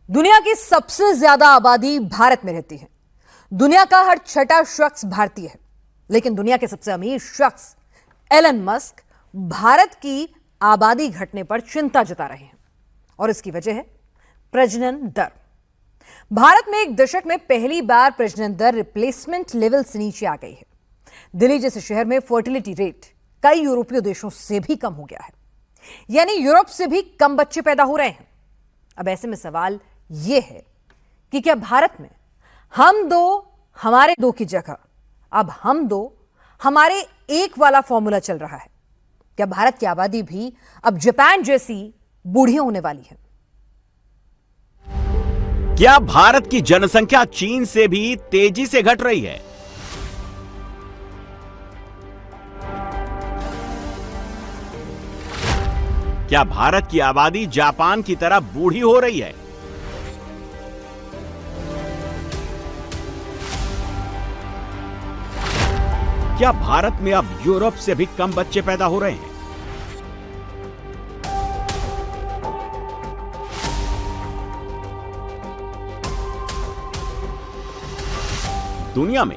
दुनिया की सबसे ज्यादा आबादी भारत में रहती है। दुनिया का हर छठा शख्स भारतीय है। लेकिन दुनिया के सबसे अमीर शख्स एलन मस्क भारत की आबादी घटने पर चिंता जता रहे हैं और इसकी वजह है प्रजनन दर। भारत में एक दशक में पहली बार प्रजनन दर रिप्लेसमेंट लेवल से नीचे आ गई है। दिल्ली जैसे शहर में फर्टिलिटी रेट कई यूरोपीय देशों से भी कम हो गया है, यानी यूरोप से भी कम बच्चे पैदा हो रहे हैं। अब ऐसे में सवाल यह है कि क्या भारत में हम दो हमारे दो की जगह अब हम दो हमारे एक वाला फॉर्मूला चल रहा है? क्या भारत की आबादी भी अब जापान जैसी बूढ़ी होने वाली है? क्या भारत की जनसंख्या चीन से भी तेजी से घट रही है? क्या भारत की आबादी जापान की तरह बूढ़ी हो रही है? क्या भारत में अब यूरोप से भी कम बच्चे पैदा हो रहे हैं? दुनिया में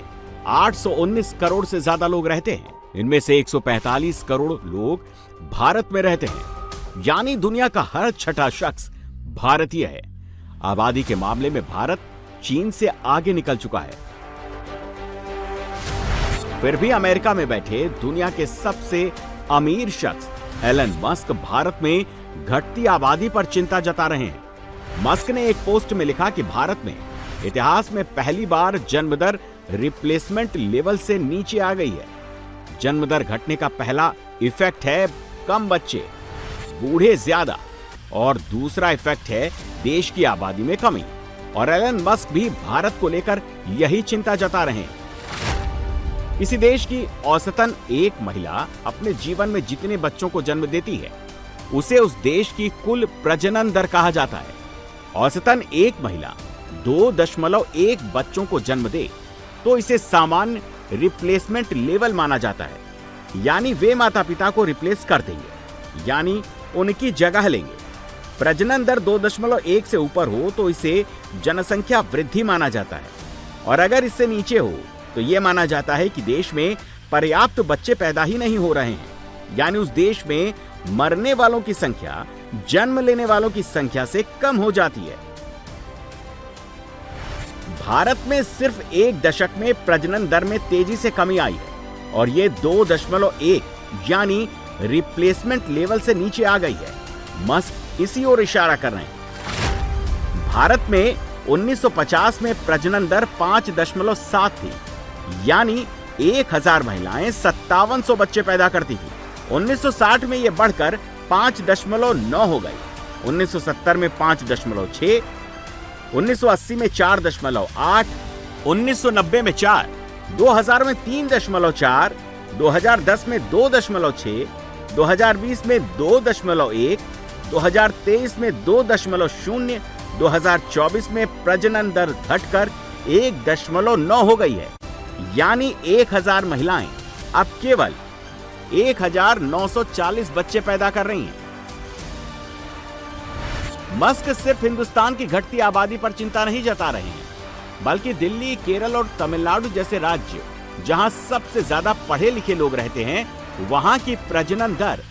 819 करोड़ से ज्यादा लोग रहते हैं। इनमें से 145 करोड़ लोग भारत में रहते हैं, यानी दुनिया का हर छठा शख्स भारतीय है। आबादी के मामले में भारत चीन से आगे निकल चुका है। फिर भी अमेरिका में बैठे दुनिया के सबसे अमीर शख्स एलन मस्क भारत में घटती आबादी पर चिंता जता रहे हैं। मस्क ने एक पोस्ट में लिखा कि भारत में इतिहास में पहली बार जन्मदर रिप्लेसमेंट लेवल से नीचे आ गई है। जन्मदर घटने का पहला इफेक्ट है कम बच्चे, बूढ़े ज्यादा, और दूसरा इफेक्ट है देश की आबादी में कमी। और एलन मस्क भी भारत को लेकर यही चिंता जता रहे हैं। किसी देश की औसतन एक महिला अपने जीवन में जितने बच्चों को जन्म देती है उसे उस देश की कुल प्रजनन दर कहा जाता है। औसतन एक महिला 2.1 बच्चों को जन्म दे तो इसे सामान्य रिप्लेसमेंट लेवल माना जाता है, यानी वे माता पिता को रिप्लेस कर देंगे, यानी उनकी जगह लेंगे। प्रजनन दर 2.1 से ऊपर हो तो इसे जनसंख्या वृद्धि माना जाता है, और अगर इससे नीचे हो तो यह माना जाता है कि देश में पर्याप्त बच्चे पैदा ही नहीं हो रहे हैं, यानी उस देश में मरने वालों की संख्या जन्म लेने वालों की संख्या से कम हो जाती है। भारत में सिर्फ एक दशक में प्रजनन दर में तेजी से कमी आई है और ये 2.1 यानी रिप्लेसमेंट लेवल से नीचे आ गई है। मस्क इसी ओर इशारा कर रहे हैं। भारत में 1950 में प्रजनन दर 5.7 थी, यानी 1000 महिलाएं 5700 बच्चे पैदा करती थी। 1960 में यह बढ़कर 5.9 हो गई, 1970 में 5.6, 1980 में 4.8, 1990 में 4, 2000 में 3.4, 2010 में 2.6, 2020 में 2.1, 2023 में 2.0, 2024 में प्रजनन दर घटकर 1.9 हो गई है, यानी 1000 महिलाएं अब केवल 1940 बच्चे पैदा कर रही हैं। मस्क सिर्फ हिंदुस्तान की घटती आबादी पर चिंता नहीं जता रहे हैं, बल्कि दिल्ली, केरल और तमिलनाडु जैसे राज्य जहां सबसे ज्यादा पढ़े लिखे लोग रहते हैं, वहां की प्रजनन दर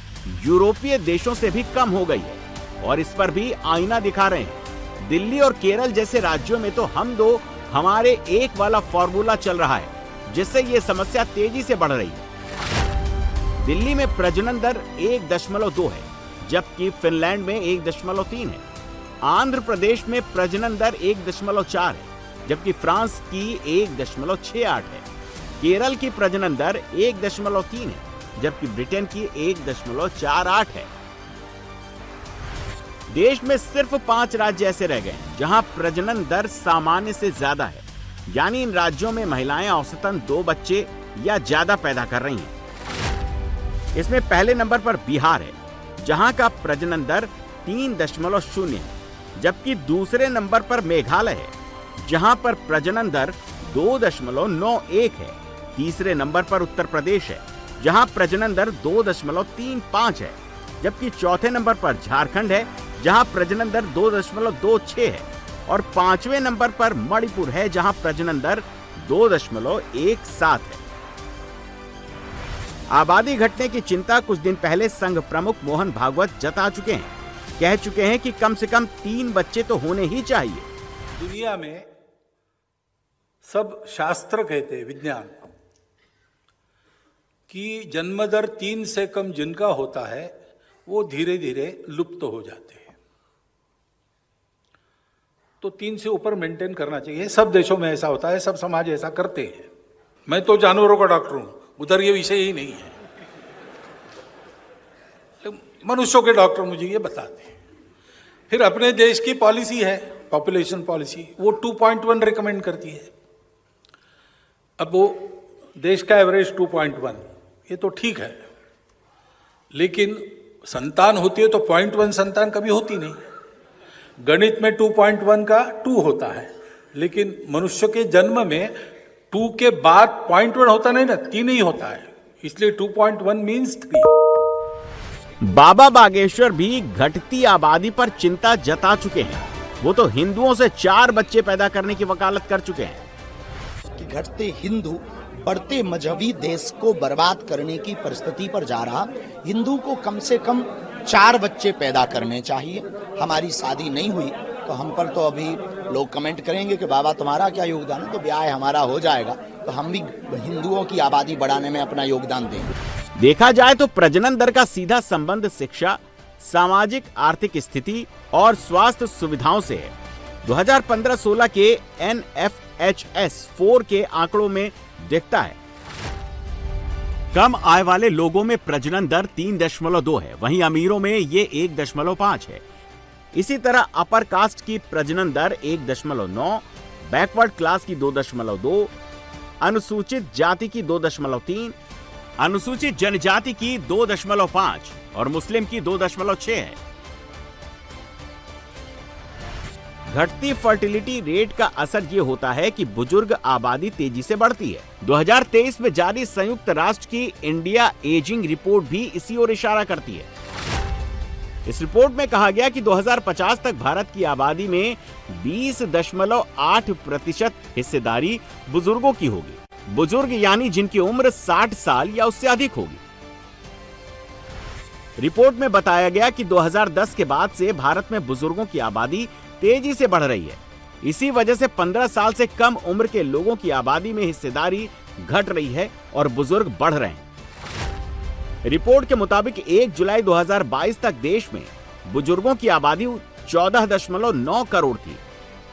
यूरोपीय देशों से भी कम हो गई है और इस पर भी आईना दिखा रहे हैं। दिल्ली और केरल जैसे राज्यों में तो हम दो हमारे एक वाला फॉर्मूला चल रहा है, जिससे ये समस्या तेजी से बढ़ रही है। दिल्ली में प्रजनन दर 1.2 है, जबकि फिनलैंड में 1.3 है। आंध्र प्रदेश में प्रजनन दर 1.4 है, जबकि फ्रांस की 1.68 है। केरल की प्रजनन दर 1.3 है, जबकि ब्रिटेन की 1.48 है। देश में सिर्फ 5 राज्य ऐसे रह गए हैं जहां प्रजनन दर सामान्य से ज्यादा है, यानी इन राज्यों में महिलाएं औसतन 2 बच्चे या ज्यादा पैदा कर रही हैं। इसमें पहले नंबर पर बिहार है, जहां का प्रजनन दर 3.0 है, जबकि दूसरे नंबर पर मेघालय है, जहां पर प्रजनन दर 2.91 है। तीसरे नंबर पर उत्तर प्रदेश है, जहां प्रजनन दर 2.35 है, जबकि चौथे नंबर पर झारखंड है, जहां प्रजनन दर 2.26 है। और 5वें नंबर पर मणिपुर है, जहां प्रजनन दर 2.17 है। आबादी घटने की चिंता कुछ दिन पहले संघ प्रमुख मोहन भागवत जता चुके हैं। कह चुके हैं कि कम से कम 3 बच्चे तो होने ही चाहिए। दुनिया में सब शास्त्र कहते हैं, विज्ञान, कि जन्म दर 3 से कम जिनका होता है वो धीरे धीरे लुप्त हो जाते हैं। तो 3 से ऊपर मेंटेन करना चाहिए। सब देशों में ऐसा होता है, सब समाज ऐसा करते हैं। मैं तो जानवरों का डॉक्टर हूं, उधर ये विषय ही नहीं है, तो मनुष्यों के डॉक्टर मुझे ये बताते हैं। फिर अपने देश की पॉलिसी है, पॉपुलेशन पॉलिसी, वो 2.1 रिकमेंड करती है। अब वो देश का एवरेज 2.1, ये तो ठीक है, लेकिन संतान होती है तो 0.1 संतान कभी होती नहीं। गणित में 2.1 का 2 होता है, लेकिन मनुष्य के जन्म में 2 के बाद 0.1 होता नहीं ना, 3 ही होता है, इसलिए 2.1 मीन्स 3। बाबा बागेश्वर भी घटती आबादी पर चिंता जता चुके हैं। वो तो हिंदुओं से 4 बच्चे पैदा करने की वकालत कर चुके हैं कि घटते हिंदू बढ़ते मजहबी देश को बर्बाद करने की परिस्थिति पर जा रहा। हिंदू को कम से कम 4 बच्चे पैदा करने चाहिए। हमारी शादी नहीं हुई तो हम पर तो अभी लोग कमेंट करेंगे कि बाबा तुम्हारा क्या योगदान है, तो ब्याह हमारा हो जाएगा तो हम भी हिंदुओं की आबादी बढ़ाने में अपना योगदान देंगे। देखा जाए तो प्रजनन दर का सीधा संबंध शिक्षा, सामाजिक आर्थिक स्थिति और स्वास्थ्य सुविधाओं से है। 2015-16 के NFHS 4 के आंकड़ों में दिखता है। कम आय वाले लोगों में प्रजनन दर 3.2 है, वहीं अमीरों में ये 1.5 है। इसी तरह अपर कास्ट की प्रजनन दर 1.9, बैकवर्ड क्लास की 2.2, अनुसूचित जाति की 2.3, अनुसूचित जनजाति की 2.5 और मुस्लिम की 2.6 है। घटती फर्टिलिटी रेट का असर ये होता है कि बुजुर्ग आबादी तेजी से बढ़ती है। 2023 में जारी संयुक्त राष्ट्र की इंडिया एजिंग रिपोर्ट भी इसी ओर इशारा करती है। इस रिपोर्ट में कहा गया कि 2050 तक भारत की आबादी में 20.8% हिस्सेदारी बुजुर्गों की होगी। बुजुर्ग यानी जिनकी उम्र 60 साल या उससे अधिक होगी। रिपोर्ट में बताया गया कि 2010 के बाद से भारत में बुजुर्गों की आबादी तेजी से बढ़ रही है। इसी वजह से 15 साल से कम उम्र के लोगों की आबादी में हिस्सेदारी घट रही है और बुजुर्ग बढ़ रहे हैं। रिपोर्ट के मुताबिक 1 जुलाई 2022 तक देश में बुजुर्गों की आबादी 14.9 करोड़ थी।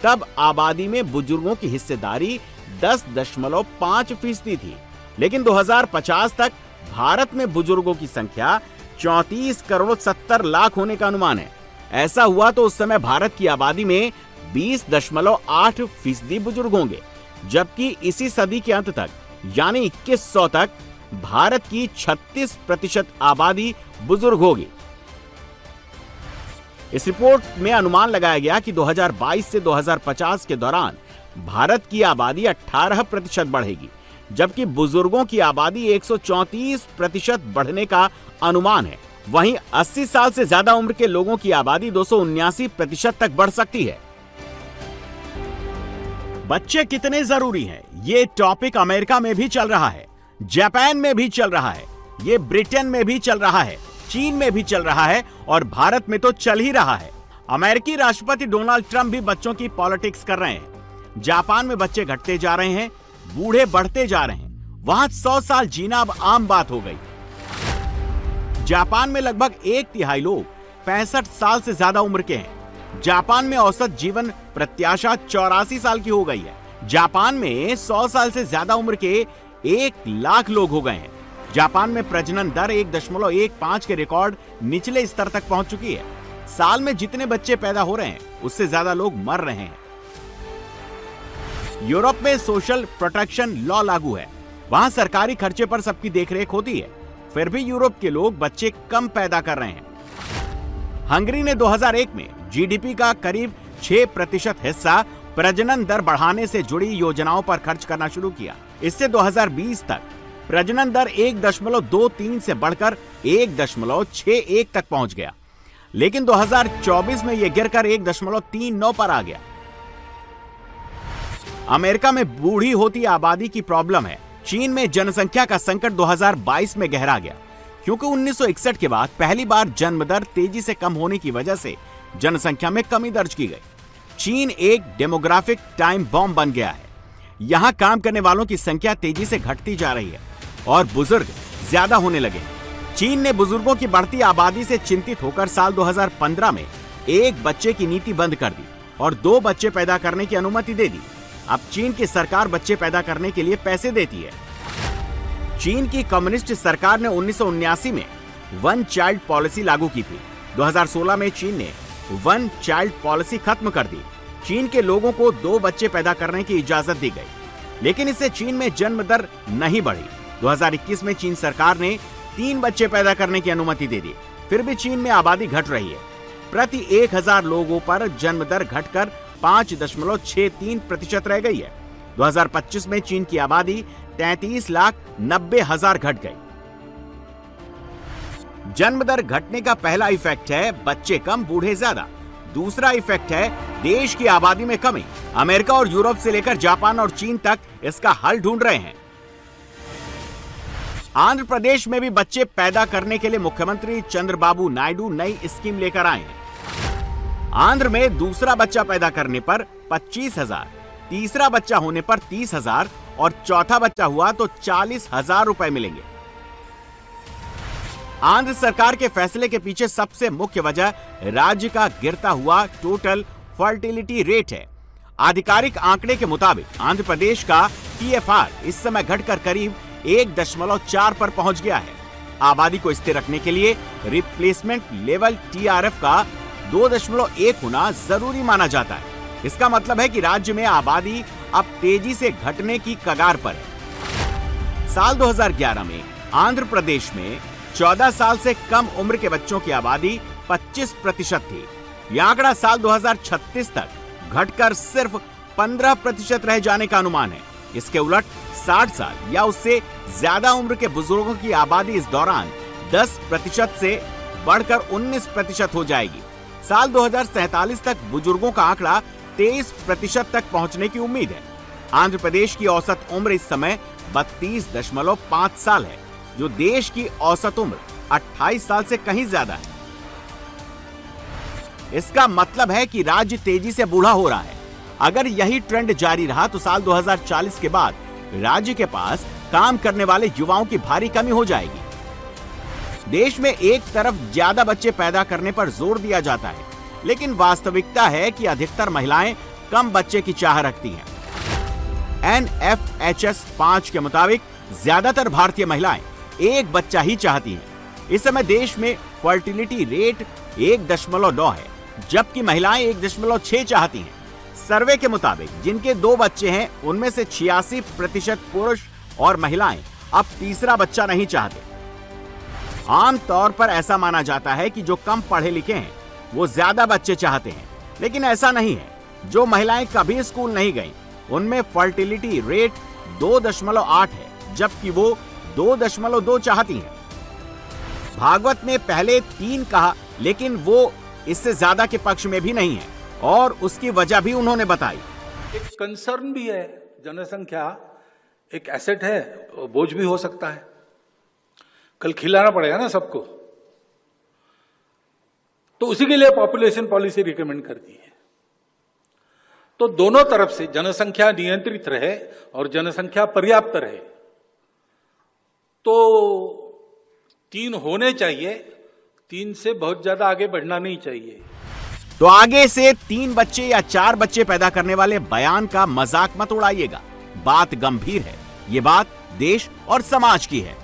तब आबादी में बुजुर्गों की हिस्सेदारी 10.5% थी। लेकिन 2050 तक भारत में बुजुर्गों की संख्या 34 करोड़ 70 लाख होने का अनुमान है। ऐसा हुआ तो उस समय भारत की आबादी में 20.8% बुजुर्ग होंगे, जबकि इसी सदी के अंत तक यानी 2100 तक भारत की 36% आबादी बुजुर्ग होगी। इस रिपोर्ट में अनुमान लगाया गया कि 2022 से 2050 के दौरान भारत की आबादी 18% बढ़ेगी, जबकि बुजुर्गों की आबादी 134% बढ़ने का अनुमान है। वहीं 80 साल से ज्यादा उम्र के लोगों की आबादी 279% तक बढ़ सकती है। बच्चे कितने जरूरी हैं, ये टॉपिक अमेरिका में भी चल रहा है, जापान में भी चल रहा है, ये ब्रिटेन में भी चल रहा है, चीन में भी चल रहा है और भारत में तो चल ही रहा है। अमेरिकी राष्ट्रपति डोनाल्ड ट्रंप भी बच्चों की पॉलिटिक्स कर रहे हैं। जापान में बच्चे घटते जा रहे हैं, बूढ़े बढ़ते जा रहे हैं। वहां 100 साल जीना अब आम बात हो गई। जापान में लगभग 1/3 लोग 65 साल से ज्यादा उम्र के हैं। जापान में औसत जीवन प्रत्याशा 84 साल की हो गई है। जापान में 100 साल से ज्यादा उम्र के 1 लाख लोग हो गए हैं। जापान में प्रजनन दर 1.15 के रिकॉर्ड निचले स्तर तक पहुंच चुकी है। साल में जितने बच्चे पैदा हो रहे हैं उससे ज्यादा लोग मर रहे हैं। यूरोप में सोशल प्रोटेक्शन लॉ लागू है। वहां सरकारी खर्चे पर सबकी देखरेख होती है, फिर भी यूरोप के लोग बच्चे कम पैदा कर रहे हैं। हंगरी ने 2001 में जीडीपी का करीब 6% हिस्सा प्रजनन दर बढ़ाने से जुड़ी योजनाओं पर खर्च करना शुरू किया। इससे 2020 तक प्रजनन दर 1.23 से बढ़कर 1.61 तक पहुंच गया, लेकिन 2024 में यह गिरकर 1.39 पर आ गया। अमेरिका में बूढ़ी होती आबादी की प्रॉब्लम है। चीन में जनसंख्या का संकट 2022 में गहरा गया, क्योंकि 1961 के बाद पहली बार जन्म दर तेजी से कम होने की वजह से जनसंख्या में कमी दर्ज की गई। चीन एक डेमोग्राफिक टाइम बॉम्ब बन गया है। यहाँ काम करने वालों की संख्या तेजी से घटती जा रही है और बुजुर्ग ज्यादा होने लगे हैं। चीन ने बुजुर्गों की बढ़ती आबादी से चिंतित होकर साल 2015 में एक बच्चे की नीति बंद कर दी और 2 बच्चे पैदा करने की अनुमति दे दी। अब चीन की सरकार बच्चे पैदा करने के लिए पैसे देती है। चीन की कम्युनिस्ट सरकार ने 1979 में वन चाइल्ड पॉलिसी लागू की थी। 2016 में चीन ने वन चाइल्ड पॉलिसी खत्म कर दी। चीन के लोगों को 2 बच्चे पैदा करने की इजाजत दी गई, लेकिन इससे चीन में जन्म दर नहीं बढ़ी। 2021 में चीन सरकार ने 3 बच्चे पैदा करने की अनुमति दे दी। फिर भी चीन में आबादी घट रही है। प्रति 1000 लोगों पर जन्म दर घटकर 5.63% रह गई है। 2025 में चीन की आबादी 33,90,000 घट गई। जन्म दर घटने का पहला इफेक्ट है बच्चे कम, बूढ़े ज्यादा। दूसरा इफेक्ट है देश की आबादी में कमी। अमेरिका और यूरोप से लेकर जापान और चीन तक इसका हल ढूंढ रहे हैं। आंध्र प्रदेश में भी बच्चे पैदा करने के लिए मुख्यमंत्री चंद्रबाबू नायडू नई स्कीम लेकर आए हैं। आंध्र में दूसरा बच्चा पैदा करने पर 25,000, तीसरा बच्चा होने पर 30,000 और चौथा बच्चा हुआ तो 40,000 रुपए मिलेंगे। आंध्र सरकार के फैसले के पीछे सबसे मुख्य वजह राज्य का गिरता हुआ टोटल फर्टिलिटी रेट है। आधिकारिक आंकड़े के मुताबिक आंध्र प्रदेश का TFR इस समय घटकर करीब 1.4 पर पहुंच गया है। आबादी को स्थिर रखने के लिए रिप्लेसमेंट लेवल TRF का 2.1 होना जरूरी माना जाता है। इसका मतलब है कि राज्य में आबादी अब तेजी से घटने की कगार पर है। साल 2011 में आंध्र प्रदेश में 14 साल से कम उम्र के बच्चों की आबादी 25% थी। यह आंकड़ा साल 2036 तक घटकर सिर्फ 15% रह जाने का अनुमान है। इसके उलट 60 साल या उससे ज्यादा उम्र के बुजुर्गों की आबादी इस दौरान 10% से बढ़कर 19% हो जाएगी। साल 2047 तक बुजुर्गों का आंकड़ा 23% तक पहुंचने की उम्मीद है। आंध्र प्रदेश की औसत उम्र इस समय 32.5 साल है, जो देश की औसत उम्र 28 साल से कहीं ज्यादा है। इसका मतलब है कि राज्य तेजी से बूढ़ा हो रहा है। अगर यही ट्रेंड जारी रहा तो साल 2040 के बाद राज्य के पास काम करने वाले युवाओं की भारी कमी हो जाएगी। देश में एक तरफ ज्यादा बच्चे पैदा करने पर जोर दिया जाता है, लेकिन वास्तविकता है कि अधिकतर महिलाएं कम बच्चे की चाह रखती हैं। NFHS 5 के मुताबिक ज्यादातर भारतीय महिलाएं एक बच्चा ही चाहती हैं। इस समय देश में फर्टिलिटी रेट 1.9 है, जबकि महिलाएं 1.6 चाहती हैं। सर्वे के मुताबिक जिनके 2 बच्चे हैं उनमें से 86% पुरुष और महिलाएं अब तीसरा बच्चा नहीं चाहते। आमतौर पर ऐसा माना जाता है कि जो कम पढ़े लिखे हैं वो ज्यादा बच्चे चाहते हैं, लेकिन ऐसा नहीं है। जो महिलाएं कभी स्कूल नहीं गईं, उनमें फर्टिलिटी रेट 2.8 है, जबकि वो 2.2 चाहती हैं। भागवत ने पहले 3 कहा, लेकिन वो इससे ज्यादा के पक्ष में भी नहीं है और उसकी वजह भी उन्होंने बताई। एक कंसर्न भी है, जनसंख्या एक एसेट है, बोझ भी हो सकता है। कल खिलाना पड़ेगा ना सबको, तो उसी के लिए पॉपुलेशन पॉलिसी रिकमेंड करती है। तो दोनों तरफ से जनसंख्या नियंत्रित रहे और जनसंख्या पर्याप्त रहे, तो 3 होने चाहिए, 3 से बहुत ज्यादा आगे बढ़ना नहीं चाहिए। तो आगे से 3 बच्चे या 4 बच्चे पैदा करने वाले बयान का मजाक मत उड़ाइएगा। बात गंभीर है। ये बात देश और समाज की है।